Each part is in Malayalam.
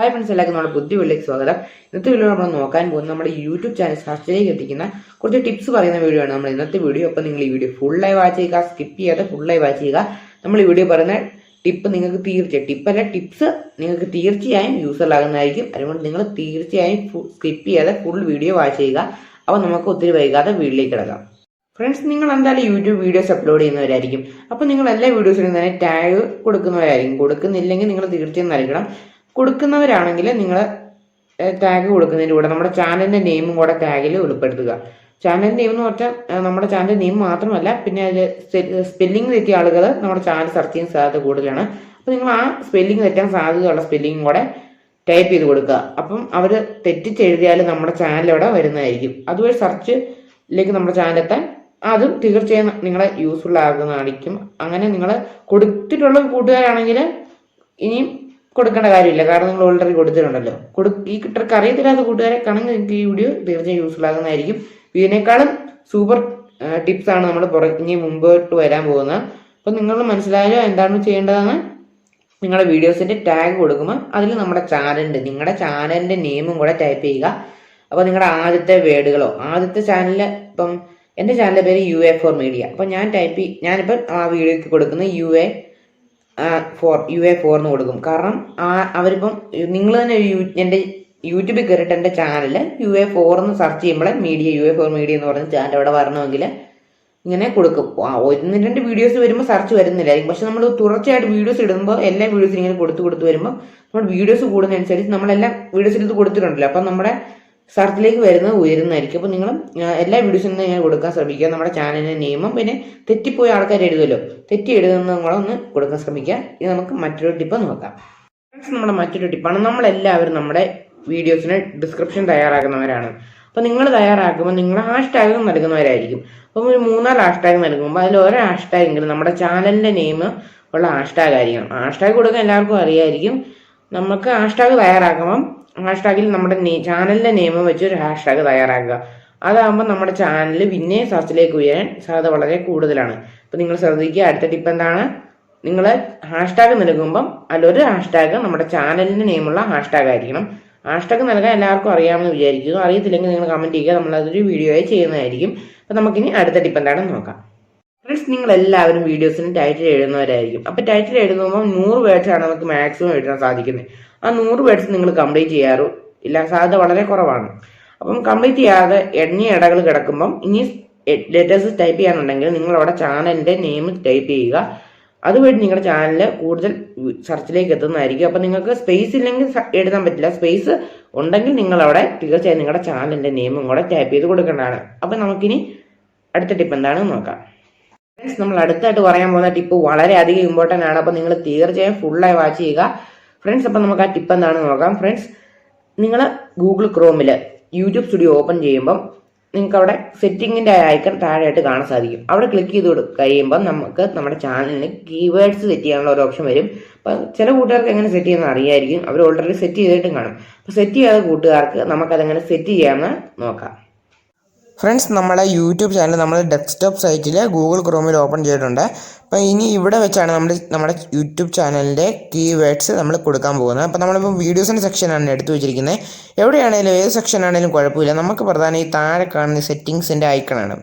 ഹായ് ഫ്രണ്ട്സ്, എല്ലാവർക്കും നമ്മുടെ ബുദ്ധി വീട്ടിലേക്ക് സ്വാഗതം. ഇന്നത്തെ വീഡിയോ നമ്മൾ നോക്കാൻ പോകുന്നത് നമ്മുടെ യൂട്യൂബ് ചാനൽ സെർച്ചിലേക്ക് എത്തിക്കുന്ന കുറച്ച് ടിപ്സ് പറയുന്ന വീഡിയോ ആണ് നമ്മൾ ഇന്നത്തെ വീഡിയോ. അപ്പോൾ നിങ്ങൾ ഈ വീഡിയോ ഫുള്ളായി വാച്ച് ചെയ്യുക, സ്കിപ്പ് ചെയ്യാതെ ഫുള്ളായി വാച്ച് ചെയ്യുക. നമ്മൾ ഈ വീഡിയോ പറയുന്ന ടിപ്പ് നിങ്ങൾക്ക് ടിപ്സ് നിങ്ങൾക്ക് തീർച്ചയായും യൂസ്ഫുൾ ആകുന്നതായിരിക്കും. അതുകൊണ്ട് നിങ്ങൾ തീർച്ചയായും സ്കിപ്പ് ചെയ്യാതെ ഫുൾ വീഡിയോ വാച്ച് ചെയ്യുക. അപ്പോൾ നമുക്ക് ഒത്തിരി വൈകാതെ വീഡിയോയിലേക്ക് കിടക്കാം. ഫ്രണ്ട്സ്, നിങ്ങൾ എന്തായാലും യൂട്യൂബ് വീഡിയോസ് അപ്ലോഡ് ചെയ്യുന്നവരായിരിക്കും. അപ്പോൾ നിങ്ങൾ എല്ലാ വീഡിയോസിനും തന്നെ ടാഗ് കൊടുക്കുന്നവരായിരിക്കും. കൊടുക്കുന്നില്ലെങ്കിൽ നിങ്ങൾ തീർച്ചയായും നൽകണം. കൊടുക്കുന്നവരാണെങ്കിൽ നിങ്ങൾ ടാഗ് കൊടുക്കുന്നതിൻ്റെ കൂടെ നമ്മുടെ ചാനലിൻ്റെ നെയിമും കൂടെ ടാഗിൽ ഉൾപ്പെടുത്തുക. ചാനൽ നെയിം എന്ന് പറഞ്ഞാൽ നമ്മുടെ ചാനൽ നെയിം മാത്രമല്ല, പിന്നെ അതിൽ സ്പെല്ലിംഗ് തെറ്റിയ ആളുകൾ നമ്മുടെ ചാനൽ സെർച്ച് ചെയ്യാൻ സാധ്യത കൂടുതലാണ്. അപ്പോൾ നിങ്ങൾ ആ സ്പെല്ലിംഗ് തെറ്റാൻ സാധ്യതയുള്ള സ്പെല്ലിംഗ് കൂടെ ടൈപ്പ് ചെയ്ത് കൊടുക്കുക. അപ്പം അവർ തെറ്റിച്ചെഴുതിയാൽ നമ്മുടെ ചാനൽ അവിടെ വരുന്നതായിരിക്കും. അതുവഴി സെർച്ചിലേക്ക് നമ്മുടെ ചാനലെത്താൻ അതും തീർച്ചയായും നിങ്ങളെ യൂസ്ഫുൾ ആകുന്നതായിരിക്കും. അങ്ങനെ നിങ്ങൾ കൊടുത്തിട്ടുള്ള കൂട്ടുകാരാണെങ്കിൽ ഇനിയും കൊടുക്കേണ്ട കാര്യമില്ല, കാരണം നിങ്ങൾ ഓൾറെഡി കൊടുത്തിട്ടുണ്ടല്ലോ. ഈ ട്രിക്ക് അറിയത്തില്ലാത്ത കൂട്ടുകാരെ കാണുമെങ്കിൽ നിങ്ങൾക്ക് ഈ വീഡിയോ തീർച്ചയായും യൂസ്ഫുൾ ആകുന്നതായിരിക്കും. ഇതിനേക്കാളും സൂപ്പർ ടിപ്സാണ് നമ്മൾ ഇനി മുമ്പോട്ട് വരാൻ പോകുന്നത്. അപ്പം നിങ്ങൾ മനസ്സിലായാലോ എന്താണ് ചെയ്യേണ്ടതെന്ന്. നിങ്ങളുടെ വീഡിയോസിൻ്റെ ടാഗ് കൊടുക്കുമ്പോൾ അതിൽ നമ്മുടെ നിങ്ങളുടെ ചാനലിൻ്റെ നെയിമും കൂടെ ടൈപ്പ് ചെയ്യുക. അപ്പോൾ നിങ്ങളുടെ ആദ്യത്തെ വേർഡുകളോ ആദ്യത്തെ ചാനലിൽ, ഇപ്പം എൻ്റെ ചാനലിൻ്റെ പേര് UA4 മീഡിയ. അപ്പം ഞാനിപ്പം ആ വീഡിയോയ്ക്ക് കൊടുക്കുന്നത് UA4 എന്ന് കൊടുക്കും. കാരണം അവരിപ്പം നിങ്ങൾ തന്നെ എൻ്റെ യൂട്യൂബിൽ കയറിയിട്ട് എൻ്റെ ചാനൽ UA4 എന്ന് സെർച്ച് ചെയ്യുമ്പോൾ UA4 മീഡിയ എന്ന് പറഞ്ഞ ചാനൽ അവിടെ വരണമെങ്കിൽ ഇങ്ങനെ കൊടുക്കും. 1-2 വീഡിയോസ് വരുമ്പോൾ സെർച്ച് വരുന്നില്ലായിരിക്കും. പക്ഷെ നമ്മൾ തുടർച്ചയായിട്ട് വീഡിയോസ് ഇടുമ്പോൾ എല്ലാ വീഡിയോസും ഇങ്ങനെ കൊടുത്ത് വരുമ്പോൾ നമ്മൾ വീഡിയോസ് കൂടുന്നതനുസരിച്ച് നമ്മളെല്ലാം വീഡിയോസിൽ ഇത് കൊടുത്തിട്ടുണ്ടല്ലോ. അപ്പം നമ്മുടെ സെർച്ചിലേക്ക് വരുന്നത് ഉയരുന്നതായിരിക്കും. അപ്പോൾ നിങ്ങൾ എല്ലാ വീഡിയോസിനും ഇങ്ങനെ കൊടുക്കാൻ ശ്രമിക്കുക. നമ്മുടെ ചാനലിൻ്റെ നെയിമും പിന്നെ തെറ്റിപ്പോയ ആൾക്കാർ എഴുതുമല്ലോ, തെറ്റി എഴുതുന്ന കൂടെ ഒന്ന് കൊടുക്കാൻ ശ്രമിക്കുക. ഇത് നമുക്ക് മറ്റൊരു ടിപ്പ് നോക്കാം. നമ്മുടെ മറ്റൊരു ടിപ്പാണ്, നമ്മളെല്ലാവരും നമ്മുടെ വീഡിയോസിന് ഡിസ്ക്രിപ്ഷൻ തയ്യാറാക്കുന്നവരാണ്. അപ്പോൾ നിങ്ങൾ തയ്യാറാക്കുമ്പോൾ നിങ്ങൾ ഹാഷ്ടാഗ് നൽകുന്നവരായിരിക്കും. അപ്പം ഒരു 3-4 ഹാഷ്ടാഗ് നൽകുമ്പോൾ അതിൽ ഓരോ ഹാഷ്ടാഗെങ്കിലും നമ്മുടെ ചാനലിൻ്റെ നെയിം ഉള്ള ഹാഷ്ടാഗ് ആയിരിക്കണം. ഹാഷ്ടാഗ് കൊടുക്കാൻ എല്ലാവർക്കും അറിയായിരിക്കും. നമുക്ക് ഹാഷ്ടാഗ് തയ്യാറാക്കുമ്പം ഹാഷ്ടാഗിൽ നമ്മുടെ ചാനലിൻ്റെ നെയിം വെച്ച് ഒരു ഹാഷ്ടാഗ് തയ്യാറാക്കുക. അതാകുമ്പോൾ നമ്മുടെ ചാനൽ പിന്നെ സെർച്ചിലേക്ക് ഉയരാൻ സാധ്യത വളരെ കൂടുതലാണ്. അപ്പോൾ നിങ്ങൾ ശ്രദ്ധിക്കുക, അടുത്ത ടിപ്പ് എന്താണ്, നിങ്ങൾ ഹാഷ്ടാഗ് നൽകുമ്പം അതിലൊരു ഹാഷ്ടാഗ് നമ്മുടെ ചാനലിൻ്റെ നെയിമുള്ള ഹാഷ്ടാഗ് ആയിരിക്കണം. ഹാഷ്ടാഗ് നൽകാൻ എല്ലാവർക്കും അറിയാമെന്ന് വിചാരിക്കുന്നു. അറിയത്തില്ലെങ്കിൽ നിങ്ങൾ കമൻറ്റ് ചെയ്യുക, നമ്മളതൊരു വീഡിയോ ആയി ചെയ്യുന്നതായിരിക്കും. അപ്പോൾ നമുക്കിനി അടുത്ത ടിപ്പ് എന്താണെന്ന് നോക്കാം. ഫ്രണ്ട്സ്, നിങ്ങളെല്ലാവരും വീഡിയോസിന് ടൈറ്റിൽ എഴുതുന്നവരായിരിക്കും. അപ്പോൾ ടൈറ്റിൽ എഴുതുമ്പോൾ 100 വേർഡ്സാണ് നമുക്ക് മാക്സിമം എഴുതാൻ സാധിക്കുന്നത്. ആ 100 വേർഡ്സ് നിങ്ങൾ കംപ്ലീറ്റ് ചെയ്യാറില്ല, സാധ്യത വളരെ കുറവാണ്. അപ്പം കംപ്ലീറ്റ് ചെയ്യാതെ എണ്ണിയ ഇടകൾ കിടക്കുമ്പം ഇനി ലെറ്റേഴ്സ് ടൈപ്പ് ചെയ്യാനുണ്ടെങ്കിൽ നിങ്ങളവിടെ ചാനലിൻ്റെ നെയിം ടൈപ്പ് ചെയ്യുക. അതുവഴി നിങ്ങളുടെ ചാനൽ കൂടുതൽ സെർച്ചിലേക്ക് എത്തുന്നതായിരിക്കും. അപ്പം നിങ്ങൾക്ക് സ്പേസ് ഇല്ലെങ്കിൽ എഴുതാൻ പറ്റില്ല. സ്പേസ് ഉണ്ടെങ്കിൽ നിങ്ങളവിടെ തീർച്ചയായും നിങ്ങളുടെ ചാനലിൻ്റെ നെയിമും കൂടെ ടൈപ്പ് ചെയ്ത് കൊടുക്കേണ്ടതാണ്. അപ്പം നമുക്കിനി അടുത്ത ടിപ്പ് എന്താണെന്ന് നോക്കാം. ഫ്രണ്ട്സ്, നമ്മൾ അടുത്തായിട്ട് പറയാൻ പോകുന്ന ടിപ്പ് വളരെയധികം ഇമ്പോർട്ടൻ്റ് ആണ്. അപ്പോൾ നിങ്ങൾ തീർച്ചയായും ഫുള്ളായി വാച്ച് ചെയ്യുക. ഫ്രണ്ട്സ്, അപ്പം നമുക്ക് ആ ടിപ്പ് എന്താണെന്ന് നോക്കാം. ഫ്രണ്ട്സ്, നിങ്ങൾ ഗൂഗിൾ ക്രോമിൽ യൂട്യൂബ് സ്റ്റുഡിയോ ഓപ്പൺ ചെയ്യുമ്പം നിങ്ങൾക്ക് അവിടെ സെറ്റിങ്ങിൻ്റെ ഐക്കൺ താഴെയായിട്ട് കാണാൻ സാധിക്കും. അവിടെ ക്ലിക്ക് ചെയ്ത് കഴിയുമ്പോൾ നമുക്ക് നമ്മുടെ ചാനലിന് കീവേഡ്സ് സെറ്റ് ചെയ്യാനുള്ള ഒരു ഓപ്ഷൻ വരും. അപ്പം ചില കൂട്ടുകാർക്ക് എങ്ങനെ സെറ്റ് ചെയ്യുന്നത് അറിയായിരിക്കും, അവർ ഓൾറെഡി സെറ്റ് ചെയ്തിട്ടും കാണും. അപ്പോൾ സെറ്റ് ചെയ്യാത്ത കൂട്ടുകാർക്ക് നമുക്കതെങ്ങനെ സെറ്റ് ചെയ്യാമെന്ന് നോക്കാം. ഫ്രണ്ട്സ്, നമ്മളെ യൂട്യൂബ് ചാനൽ നമ്മൾ ഡെസ്ക്ടോപ്പ് സൈറ്റിൽ ഗൂഗിൾ ക്രോമിൽ ഓപ്പൺ ചെയ്തിട്ടുണ്ട്. അപ്പോൾ ഇനി ഇവിടെ വെച്ചാണ് നമ്മുടെ യൂട്യൂബ് ചാനലിൻ്റെ കീവേഡ്സ് നമ്മൾ കൊടുക്കാൻ പോകുന്നത്. അപ്പോൾ നമ്മളിപ്പോൾ വീഡിയോസിൻ്റെ സെക്ഷനാണ് എടുത്തു വെച്ചിരിക്കുന്നത്. എവിടെയാണെങ്കിലും ഏത് സെക്ഷനാണെങ്കിലും കുഴപ്പമില്ല. നമുക്ക് പ്രധാനം ഈ താഴെ കാണുന്ന സെറ്റിങ്സിൻ്റെ ഐക്കണാണ്.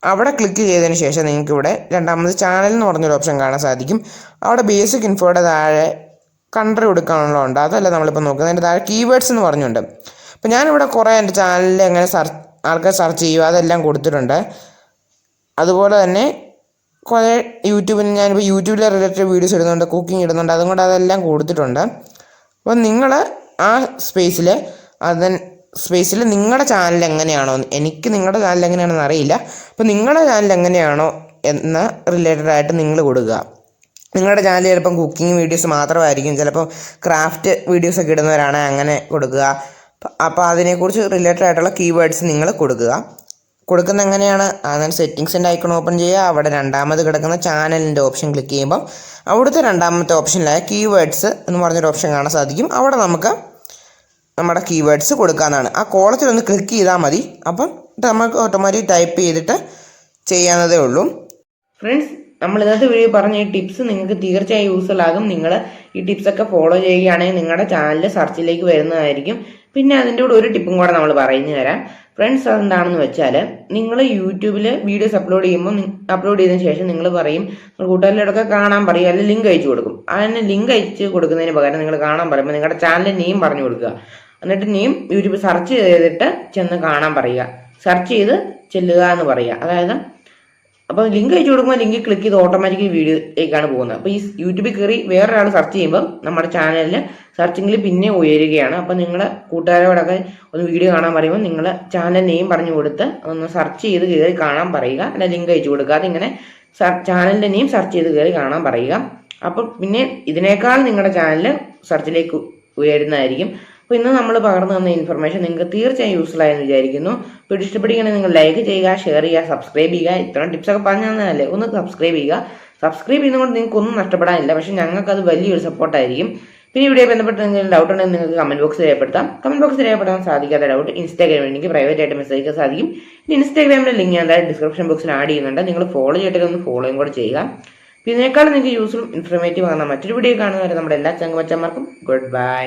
അവിടെ ക്ലിക്ക് ചെയ്തതിന് ശേഷം നിങ്ങൾക്ക് ഇവിടെ രണ്ടാമത് ചാനൽ എന്ന് പറഞ്ഞൊരു ഓപ്ഷൻ കാണാൻ സാധിക്കും. അവിടെ ബേസിക് ഇൻഫോയുടെ താഴെ കൺട്രി കൊടുക്കാനുള്ളതുണ്ട്, അതല്ല നമ്മളിപ്പോൾ നോക്കുന്നത്. അതിൻ്റെ താഴെ കീവേഡ്സ് എന്ന് പറഞ്ഞുണ്ട്. അപ്പോൾ ഞാനിവിടെ കുറേ എൻ്റെ ചാനലിൽ എങ്ങനെ ആൾക്കാർ സെർച്ച് ചെയ്യുക അതെല്ലാം കൊടുത്തിട്ടുണ്ട്. അതുപോലെ തന്നെ കുറേ ഞാനിപ്പോൾ യൂട്യൂബിലെ റിലേറ്റഡ് വീഡിയോസ് ഇടുന്നുണ്ട്, കുക്കിംഗ് ഇടുന്നുണ്ട്, അതുകൊണ്ട് അതെല്ലാം കൊടുത്തിട്ടുണ്ട്. അപ്പോൾ നിങ്ങൾ ആ സ്പേസിൽ നിങ്ങളുടെ ചാനൽ എങ്ങനെയാണോ, എനിക്ക് നിങ്ങളുടെ ചാനൽ എങ്ങനെയാണെന്ന് അറിയില്ല, അപ്പോൾ നിങ്ങളുടെ ചാനൽ എങ്ങനെയാണോ എന്ന റിലേറ്റഡ് ആയിട്ട് നിങ്ങൾ കൊടുക്കുക. നിങ്ങളുടെ ചാനൽ ചിലപ്പം കുക്കിംഗ് വീഡിയോസ് മാത്രമായിരിക്കും, ചിലപ്പോൾ ക്രാഫ്റ്റ് വീഡിയോസൊക്കെ ഇടുന്നവരാണ്, അങ്ങനെ കൊടുക്കുക. അപ്പോൾ അതിനെക്കുറിച്ച് റിലേറ്റഡ് ആയിട്ടുള്ള കീവേഡ്സ് നിങ്ങൾ കൊടുക്കുന്ന എങ്ങനെയാണ്, അങ്ങനെ സെറ്റിങ്സിൻ്റെ ഐക്കൺ ഓപ്പൺ ചെയ്യുക. അവിടെ രണ്ടാമത് കിടക്കുന്ന ചാനലിൻ്റെ ഓപ്ഷൻ ക്ലിക്ക് ചെയ്യുമ്പോൾ അവിടുത്തെ രണ്ടാമത്തെ ഓപ്ഷനിലായ കീവേഡ്സ് എന്ന് പറഞ്ഞൊരു ഓപ്ഷൻ കാണാൻ സാധിക്കും. അവിടെ നമുക്ക് നമ്മുടെ കീവേഡ്സ് കൊടുക്കാവുന്നതാണ്. ആ കോളത്തിലൊന്ന് ക്ലിക്ക് ചെയ്താൽ മതി. അപ്പം നമുക്ക് ഓട്ടോമാറ്റിക് ടൈപ്പ് ചെയ്തിട്ട് ചെയ്യാവുന്നതേ ഉള്ളൂ. ഫ്രണ്ട്സ്, നമ്മൾ ഇന്നത്തെ വീഡിയോ പറഞ്ഞ ഈ ടിപ്സ് നിങ്ങൾക്ക് തീർച്ചയായും യൂസ്ഫുൾ ആകും. നിങ്ങൾ ഈ ടിപ്സൊക്കെ ഫോളോ ചെയ്യുകയാണെങ്കിൽ നിങ്ങളുടെ ചാനൽ സെർച്ചിലേക്ക് വരുന്നതായിരിക്കും. പിന്നെ അതിൻ്റെ കൂടെ ഒരു ടിപ്പും കൂടെ നമ്മൾ പറഞ്ഞു തരാം ഫ്രണ്ട്സ്. അതെന്താണെന്ന് വെച്ചാൽ നിങ്ങൾ യൂട്യൂബിൽ വീഡിയോസ് അപ്ലോഡ് ചെയ്തതിന് ശേഷം നിങ്ങൾ പറയും കൂട്ടുകാരിലൂടെയൊക്കെ കാണാൻ പറയും, അല്ലെങ്കിൽ ലിങ്ക് അയച്ചു കൊടുക്കും. അതിന് ലിങ്ക് അയച്ച് കൊടുക്കുന്നതിന് പകരം നിങ്ങൾ കാണാൻ പറയുമ്പോൾ നിങ്ങളുടെ ചാനലിൻ്റെ നെയിം പറഞ്ഞു കൊടുക്കുക. എന്നിട്ട് നെയിം യൂട്യൂബ് സെർച്ച് ചെയ്തിട്ട് ചെന്ന് കാണാൻ പറയുക, സെർച്ച് ചെയ്ത് ചെല്ലുക എന്ന് പറയുക. അതായത് അപ്പോൾ ലിങ്ക് അയച്ചു കൊടുക്കുമ്പോൾ ലിങ്ക് ക്ലിക്ക് ചെയ്ത് ഓട്ടോമാറ്റിക്കലി വീഡിയോയിലേക്കാണ് പോകുന്നത്. അപ്പോൾ ഈ യൂട്യൂബിൽ കയറി വേറൊരാൾ സെർച്ച് ചെയ്യുമ്പോൾ നമ്മുടെ ചാനലിൽ സെർച്ചിങ്ങിൽ പിന്നെ ഉയരുകയാണ്. അപ്പോൾ നിങ്ങളുടെ കൂട്ടുകാരോടൊക്കെ ഒന്ന് വീഡിയോ കാണാൻ പറയുമ്പോൾ നിങ്ങൾ ചാനൽ നെയിം പറഞ്ഞു കൊടുത്ത് ഒന്ന് സെർച്ച് ചെയ്ത് കയറി കാണാൻ പറയുക, അല്ല ലിങ്ക് അയച്ചു കൊടുക്കുക. അതിങ്ങനെ ചാനലിൻ്റെ നെയിം സെർച്ച് ചെയ്ത് കയറി കാണാൻ പറയുക. അപ്പോൾ പിന്നെ ഇതിനേക്കാൾ നിങ്ങളുടെ ചാനൽ സെർച്ചിലേക്ക് ഉയരുന്നതായിരിക്കും. അപ്പോൾ ഇന്ന് നമ്മൾ പകർന്നു തന്ന ഇൻഫർമേഷൻ നിങ്ങൾക്ക് തീർച്ചയായും യൂസ്ഫുൾ ആയെന്ന് വിചാരിക്കുന്നു. അപ്പോൾ ഇഷ്ടപ്പെടുകയാണെങ്കിൽ നിങ്ങൾ ലൈക്ക് ചെയ്യുക, ഷെയർ ചെയ്യുക, സബ്സ്ക്രൈബ് ചെയ്യുക. ഇത്രയും ടിപ്സൊക്കെ പറഞ്ഞു തന്നതല്ലേ, ഒന്ന് സബ്സ്ക്രൈബ് ചെയ്യുക. സബ്സ്ക്രൈബ് ചെയ്യുന്നതുകൊണ്ട് നിങ്ങൾക്ക് ഒന്നും നഷ്ടപ്പെടാനില്ല, പക്ഷേ ഞങ്ങൾക്ക് അത് വലിയൊരു സപ്പോർട്ടായിരിക്കും. പിന്നെ ഇവിടെ ബന്ധപ്പെട്ട് എന്തെങ്കിലും ഡൗട്ട് ഉണ്ടെങ്കിൽ നിങ്ങൾക്ക് കമന്റ് ബോക്സിൽ രേഖപ്പെടുത്താം. കമന്റ് ബോക്സിൽ രേഖപ്പെടുത്താൻ സാധിക്കാത്ത ഡൗട്ട് ഇൻസ്റ്റാഗ്രാമിൽ എനിക്ക് പ്രൈവറ്റ് ആയിട്ട് മെസ്സേജ് ചെയ്യാൻ സാധിക്കും. ഇൻസ്റ്റാഗ്രാമിലെ ലിങ്ക് ഞാൻ എന്തായാലും ഡിസ്ക്രിപ്ഷൻ ബോക്സിൽ ആഡ് ചെയ്യുന്നുണ്ട്. നിങ്ങൾ ഫോളോ ചെയ്തിട്ട് ഒന്ന് ഫോളോയും കൂടെ ചെയ്യുക. പിന്നെ ഇതിനേക്കാളും നിങ്ങൾക്ക് യൂസ്ഫുൾ ഇൻഫർമേറ്റീവ് ആകുന്ന മറ്റൊരു വീഡിയോ കാണുന്നവരെ നമ്മുടെ എല്ലാ ചങ്ങമച്ചന്മാർക്കും ഗുഡ് ബൈ.